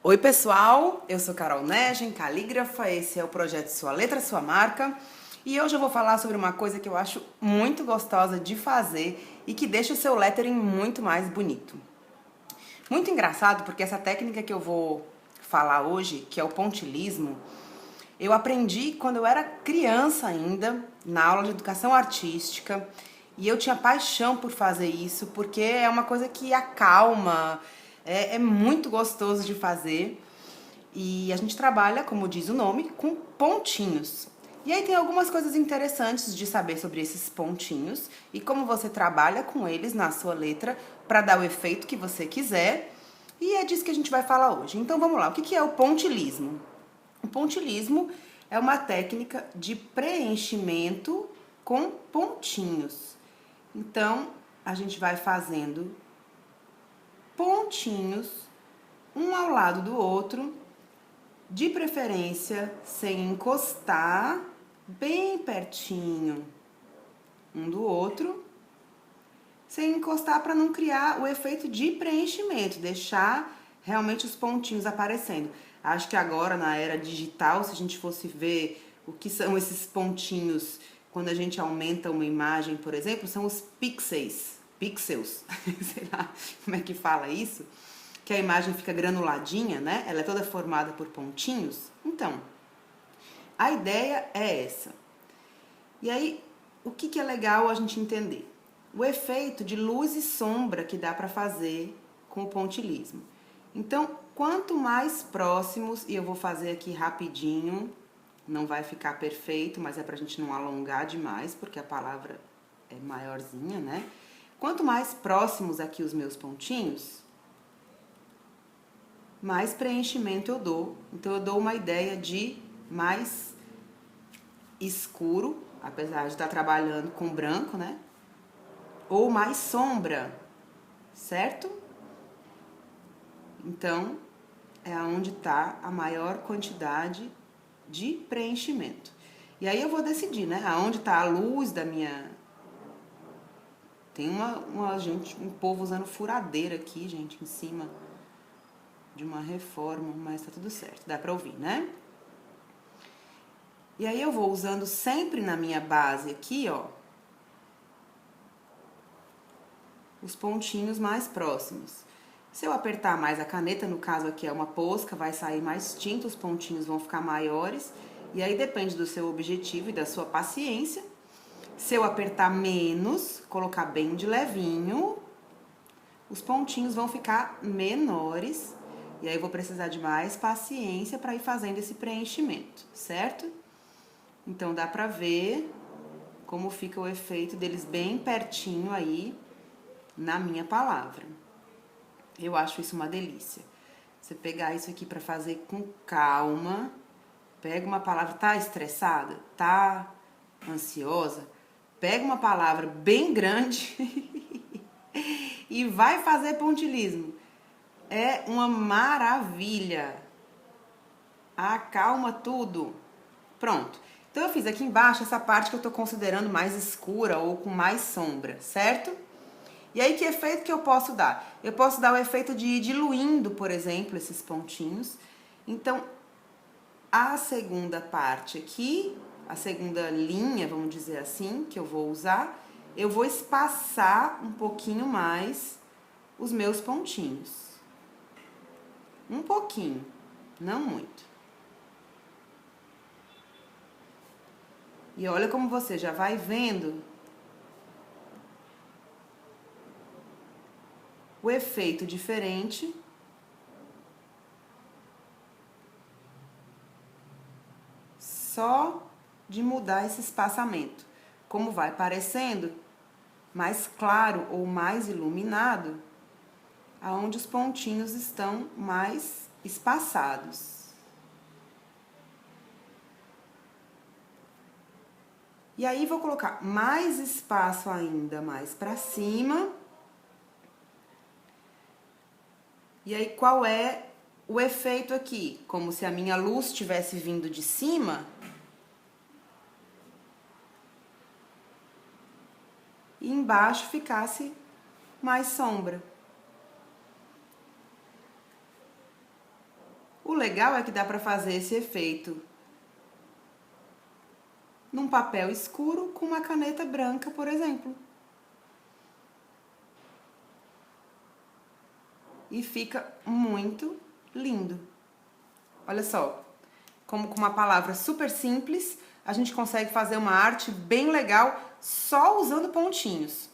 Oi pessoal, eu sou Carol Negen, calígrafa, esse é o projeto Sua Letra, Sua Marca. E hoje eu vou falar sobre uma coisa que eu acho muito gostosa de fazer e que deixa o seu lettering muito mais bonito. Muito engraçado porque essa técnica que eu vou falar hoje, que é o pontilhismo, eu aprendi quando eu era criança ainda, na aula de educação artística, e eu tinha paixão por fazer isso, porque é uma coisa que acalma, é muito gostoso de fazer. E a gente trabalha, como diz o nome, com pontinhos. E aí tem algumas coisas interessantes de saber sobre esses pontinhos e como você trabalha com eles na sua letra para dar o efeito que você quiser. E é disso que a gente vai falar hoje. Então vamos lá, o que é o pontilismo? O pontilismo é uma técnica de preenchimento com pontinhos. Então, a gente vai fazendo pontinhos um ao lado do outro, de preferência sem encostar, bem pertinho um do outro, sem encostar para não criar o efeito de preenchimento, deixar realmente os pontinhos aparecendo. Acho que agora, na era digital, se a gente fosse ver o que são esses pontinhos quando a gente aumenta uma imagem, por exemplo, são os pixels, sei lá como é que fala isso, que a imagem fica granuladinha, né? Ela é toda formada por pontinhos. Então, a ideia é essa. E aí, o que é legal a gente entender? O efeito de luz e sombra que dá para fazer com o pontilismo. Então, quanto mais próximos, e eu vou fazer aqui rapidinho, não vai ficar perfeito, mas é pra gente não alongar demais, porque a palavra é maiorzinha, né? Quanto mais próximos aqui os meus pontinhos, mais preenchimento eu dou. Então, eu dou uma ideia de mais escuro, apesar de estar trabalhando com branco, né? Ou mais sombra, certo? Então, é onde está a maior quantidade de preenchimento. E aí eu vou decidir, né? Aonde está a luz da minha... Tem um povo usando furadeira aqui, gente, em cima de uma reforma, mas tá tudo certo, dá pra ouvir, né? E aí eu vou usando sempre na minha base aqui, ó, os pontinhos mais próximos. Se eu apertar mais a caneta, no caso aqui é uma posca, vai sair mais tinta, os pontinhos vão ficar maiores. E aí depende do seu objetivo e da sua paciência. Se eu apertar menos, colocar bem de levinho, os pontinhos vão ficar menores. E aí eu vou precisar de mais paciência para ir fazendo esse preenchimento, certo? Então dá pra ver como fica o efeito deles bem pertinho aí na minha palavra. Eu acho isso uma delícia. Você pegar isso aqui pra fazer com calma, pega uma palavra, tá estressada, tá ansiosa, pega uma palavra bem grande e vai fazer pontilismo. É uma maravilha. Acalma tudo. Pronto. Então eu fiz aqui embaixo essa parte que eu tô considerando mais escura ou com mais sombra, certo? E aí, que efeito que eu posso dar? Eu posso dar o efeito de ir diluindo, por exemplo, esses pontinhos. Então, a segunda parte aqui, a segunda linha, vamos dizer assim, que eu vou usar, eu vou espaçar um pouquinho mais os meus pontinhos. Um pouquinho, não muito. E olha como você já vai vendo o efeito diferente só de mudar esse espaçamento. Como vai parecendo mais claro ou mais iluminado, aonde os pontinhos estão mais espaçados. E aí vou colocar mais espaço ainda mais para cima. E aí, qual é o efeito aqui? Como se a minha luz estivesse vindo de cima. E embaixo ficasse mais sombra. O legal é que dá para fazer esse efeito num papel escuro com uma caneta branca, por exemplo. E fica muito lindo. Olha só, como com uma palavra super simples, a gente consegue fazer uma arte bem legal só usando pontinhos.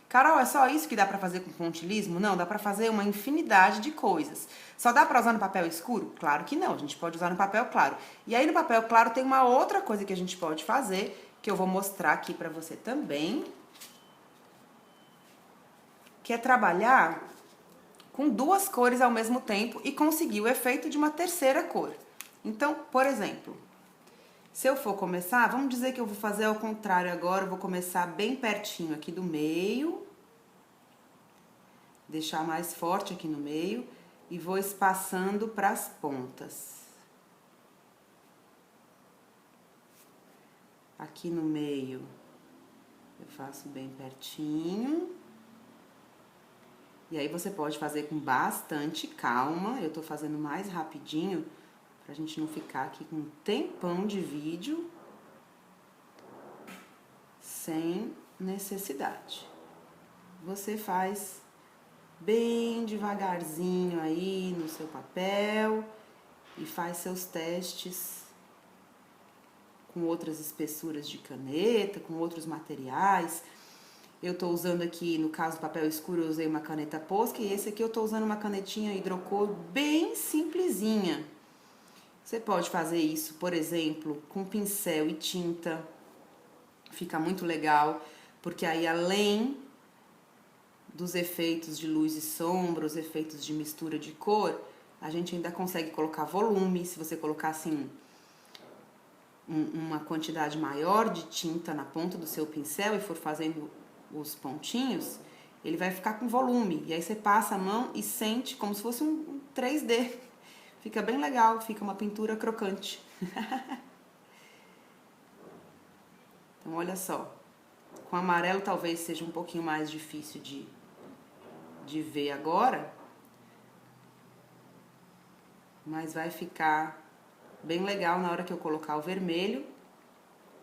Carol, é só isso que dá pra fazer com pontilhismo? Não, dá pra fazer uma infinidade de coisas. Só dá pra usar no papel escuro? Claro que não, a gente pode usar no papel claro. E aí no papel claro tem uma outra coisa que a gente pode fazer, que eu vou mostrar aqui pra você também, que é trabalhar com duas cores ao mesmo tempo e conseguir o efeito de uma terceira cor. Então, por exemplo, se eu for começar, vamos dizer que eu vou fazer ao contrário agora, eu vou começar bem pertinho aqui do meio, deixar mais forte aqui no meio e vou espaçando para as pontas. Aqui no meio eu faço bem pertinho. E aí você pode fazer com bastante calma, eu tô fazendo mais rapidinho pra gente não ficar aqui com um tempão de vídeo sem necessidade. Você faz bem devagarzinho aí no seu papel e faz seus testes com outras espessuras de caneta, com outros materiais. Eu tô usando aqui, no caso do papel escuro, eu usei uma caneta Posca e esse aqui eu tô usando uma canetinha hidrocor bem simplesinha. Você pode fazer isso, por exemplo, com pincel e tinta. Fica muito legal, porque aí além dos efeitos de luz e sombra, os efeitos de mistura de cor, a gente ainda consegue colocar volume. Se você colocar assim uma quantidade maior de tinta na ponta do seu pincel e for fazendo os pontinhos, ele vai ficar com volume. E aí você passa a mão e sente como se fosse um 3D. Fica bem legal, fica uma pintura crocante. Então, olha só. Com amarelo talvez seja um pouquinho mais difícil de ver agora. Mas vai ficar bem legal na hora que eu colocar o vermelho,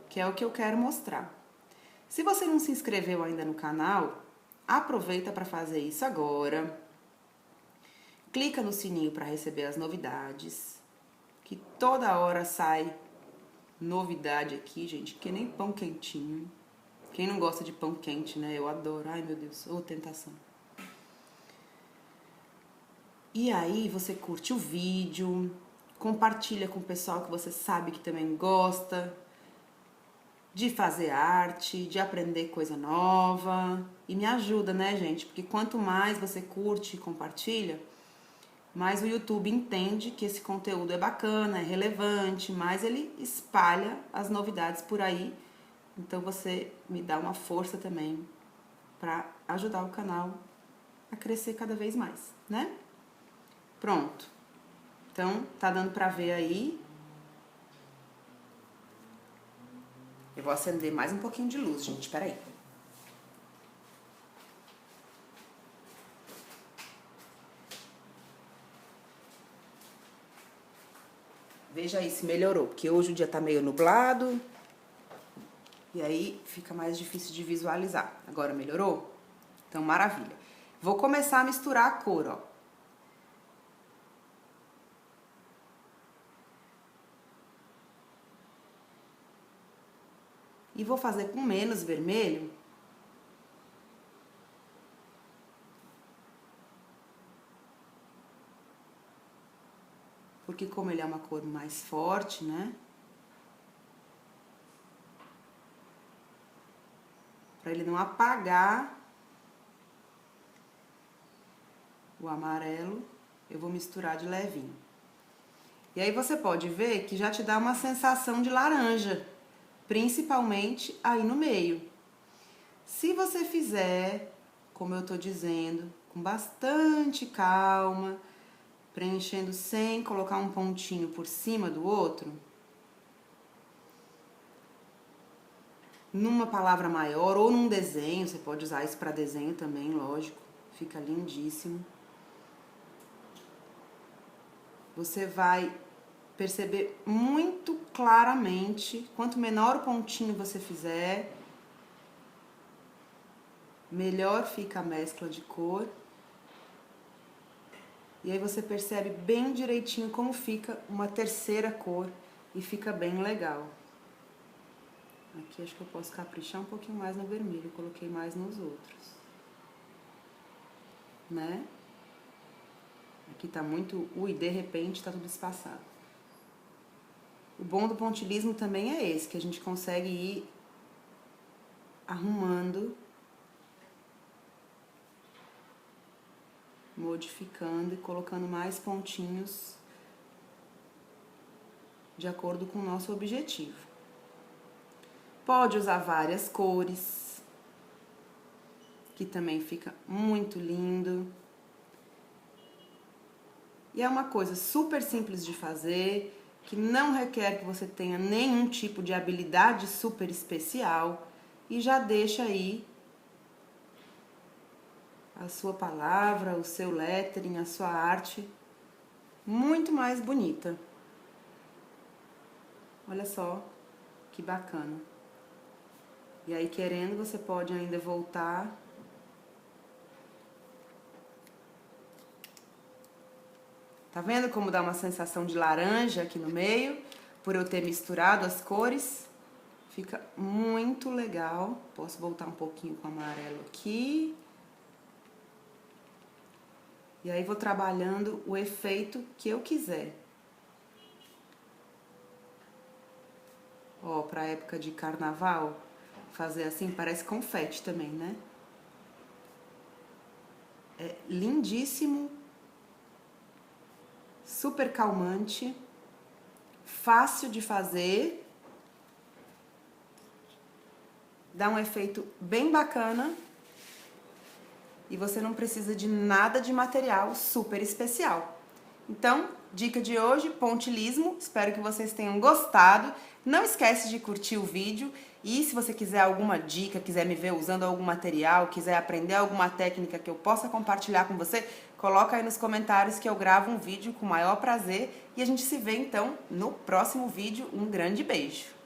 que é o que eu quero mostrar. Se você não se inscreveu ainda no canal, aproveita para fazer isso agora. Clica no sininho para receber as novidades, que toda hora sai novidade aqui, gente, que nem pão quentinho. Quem não gosta de pão quente, né? Eu adoro. Ai, meu Deus, ô tentação. E aí você curte o vídeo, compartilha com o pessoal que você sabe que também gosta de fazer arte, de aprender coisa nova. E me ajuda, né, gente? Porque quanto mais você curte e compartilha, mais o YouTube entende que esse conteúdo é bacana, é relevante, mais ele espalha as novidades por aí. Então você me dá uma força também para ajudar o canal a crescer cada vez mais, né? Pronto. Então, tá dando pra ver aí. Eu vou acender mais um pouquinho de luz, gente, peraí. Veja aí se melhorou, porque hoje o dia tá meio nublado. E aí fica mais difícil de visualizar. Agora melhorou? Então, maravilha. Vou começar a misturar a cor, ó. E vou fazer com menos vermelho. Porque como ele é uma cor mais forte, né? Para ele não apagar o amarelo, eu vou misturar de levinho. E aí você pode ver que já te dá uma sensação de laranja, principalmente aí no meio. Se você fizer, como eu tô dizendo, com bastante calma, preenchendo sem colocar um pontinho por cima do outro, numa palavra maior ou num desenho, você pode usar isso para desenho também, lógico, fica lindíssimo. você vai perceber muito claramente, quanto menor o pontinho você fizer, melhor fica a mescla de cor. E aí você percebe bem direitinho como fica uma terceira cor e fica bem legal. Aqui acho que eu posso caprichar um pouquinho mais no vermelho, coloquei mais nos outros. Né? Aqui tá muito... Ui, de repente tá tudo espaçado. O bom do pontilhismo também é esse, que a gente consegue ir arrumando, modificando e colocando mais pontinhos de acordo com o nosso objetivo. Pode usar várias cores, que também fica muito lindo. E é uma coisa super simples de fazer, que não requer que você tenha nenhum tipo de habilidade super especial e já deixa aí a sua palavra, o seu lettering, a sua arte muito mais bonita. Olha só que bacana. E aí, querendo, você pode ainda voltar. Tá vendo como dá uma sensação de laranja aqui no meio? Por eu ter misturado as cores. Fica muito legal. Posso voltar um pouquinho com o amarelo aqui. E aí, vou trabalhando o efeito que eu quiser. Ó, pra época de carnaval, fazer assim parece confete também, né? É lindíssimo, super calmante, fácil de fazer, dá um efeito bem bacana e você não precisa de nada de material super especial. Então, dica de hoje, pontilhismo, espero que vocês tenham gostado. Não esquece de curtir o vídeo e se você quiser alguma dica, quiser me ver usando algum material, quiser aprender alguma técnica que eu possa compartilhar com você, coloca aí nos comentários que eu gravo um vídeo com o maior prazer e a gente se vê então no próximo vídeo. Um grande beijo!